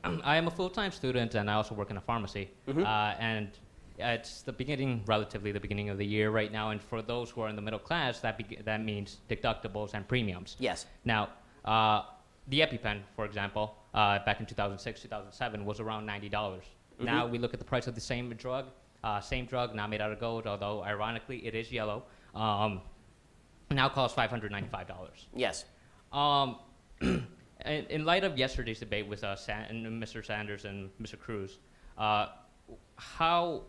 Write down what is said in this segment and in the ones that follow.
I am a full-time student, and I also work in a pharmacy. And it's relatively the beginning of the year right now. And for those who are in the middle class, that means deductibles and premiums. Yes. Now, the EpiPen, for example, back in 2006, 2007, was around $90. Now we look at the price of the same drug, now made out of gold, although ironically it is yellow. Now costs $595. Yes. In light of yesterday's debate with Mr. Sanders and Mr. Cruz, how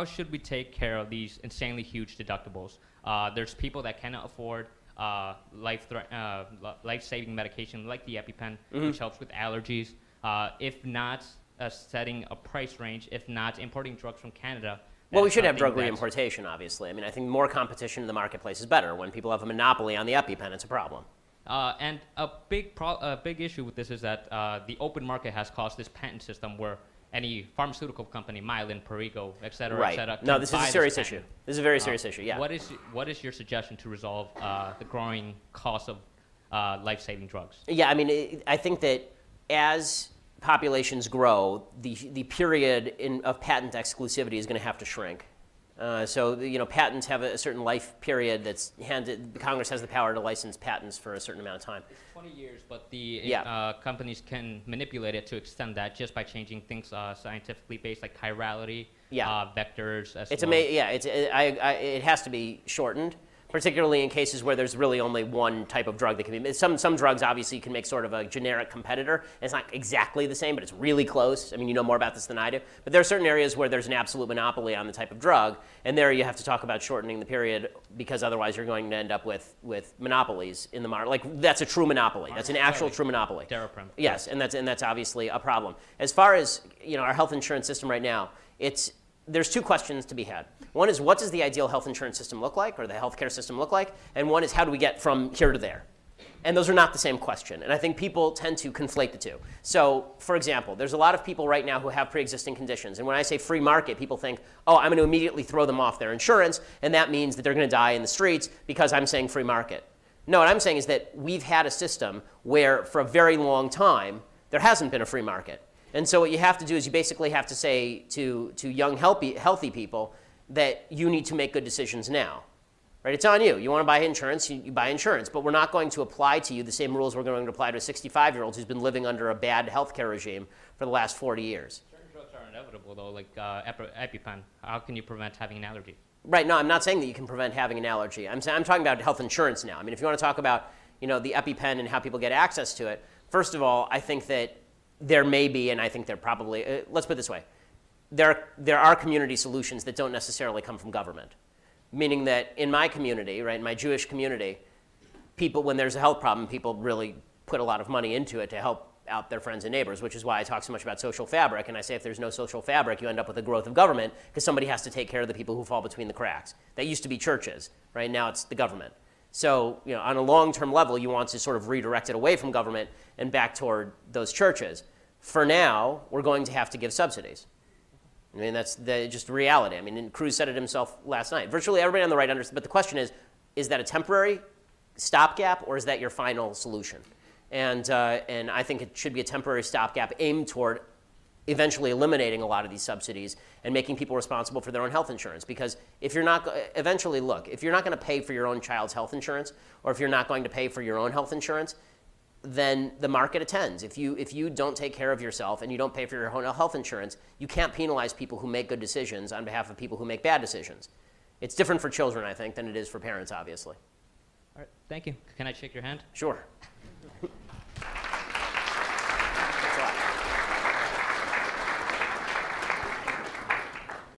should we take care of these insanely huge deductibles? There's people that cannot afford life-saving medication like the EpiPen, which helps with allergies. If not setting a price range, if not importing drugs from Canada. Well, we should have drug reimportation, obviously. I mean, I think more competition in the marketplace is better. When people have a monopoly on the EpiPen, it's a problem. And a big issue with this is that the open market has caused this patent system where any pharmaceutical company, Mylan, Perrigo, et cetera, no, this is a serious issue. This is a very serious issue, yeah. What is your suggestion to resolve the growing cost of life-saving drugs? Yeah, I mean, I think that as populations grow, the period of patent exclusivity is going to have to shrink. So, patents have a certain life period that's handed. Congress has the power to license patents for a certain amount of time. It's 20 years, but the companies can manipulate it to extend that just by changing things scientifically based, like chirality, vectors. It has to be shortened, particularly in cases where there's really only one type of drug that can be. Some drugs obviously you can make sort of a generic competitor. It's not exactly the same, but it's really close. I mean, you know more about this than I do. But there are certain areas where there's an absolute monopoly on the type of drug, and there you have to talk about shortening the period because otherwise you're going to end up with monopolies in the market. Like that's a true monopoly. That's an actual true monopoly. Daraprim. Yes, and that's obviously a problem. As far as our health insurance system right now, there's two questions to be had. One is, what does the ideal health insurance system look like, or the healthcare system look like? And one is, how do we get from here to there? And those are not the same question. And I think people tend to conflate the two. So, for example, there's a lot of people right now who have pre-existing conditions. And when I say free market, people think, oh, I'm going to immediately throw them off their insurance, and that means that they're going to die in the streets because I'm saying free market. No, what I'm saying is that we've had a system where, for a very long time, there hasn't been a free market. And so what you have to do is you basically have to say to young, healthy people that you need to make good decisions now. Right? It's on you. You want to buy insurance, you buy insurance. But we're not going to apply to you the same rules we're going to apply to a 65-year-old who's been living under a bad healthcare regime for the last 40 years. Certain drugs are inevitable, though, like EpiPen. How can you prevent having an allergy? Right. No, I'm not saying that you can prevent having an allergy. I'm talking about health insurance now. I mean, if you want to talk about the EpiPen and how people get access to it, first of all, I think that there may be, and I think there probably, let's put it this way, there are community solutions that don't necessarily come from government. Meaning that in my community, right, in my Jewish community, people, when there's a health problem, people really put a lot of money into it to help out their friends and neighbors, which is why I talk so much about social fabric. And I say if there's no social fabric, you end up with the growth of government because somebody has to take care of the people who fall between the cracks. That used to be churches, right? Now it's the government. So, on a long-term level, you want to sort of redirect it away from government and back toward those churches. For now, we're going to have to give subsidies. I mean, that's just reality. I mean, Cruz said it himself last night. Virtually everybody on the right understands. But the question is that a temporary stopgap or is that your final solution? And I think it should be a temporary stopgap aimed toward eventually eliminating a lot of these subsidies and making people responsible for their own health insurance. Because if you're not, eventually, look, if you're not going to pay for your own child's health insurance, or if you're not going to pay for your own health insurance, then the market attends. If you don't take care of yourself and you don't pay for your own health insurance, you can't penalize people who make good decisions on behalf of people who make bad decisions. It's different for children, I think, than it is for parents, obviously. All right, thank you. Can I shake your hand? Sure.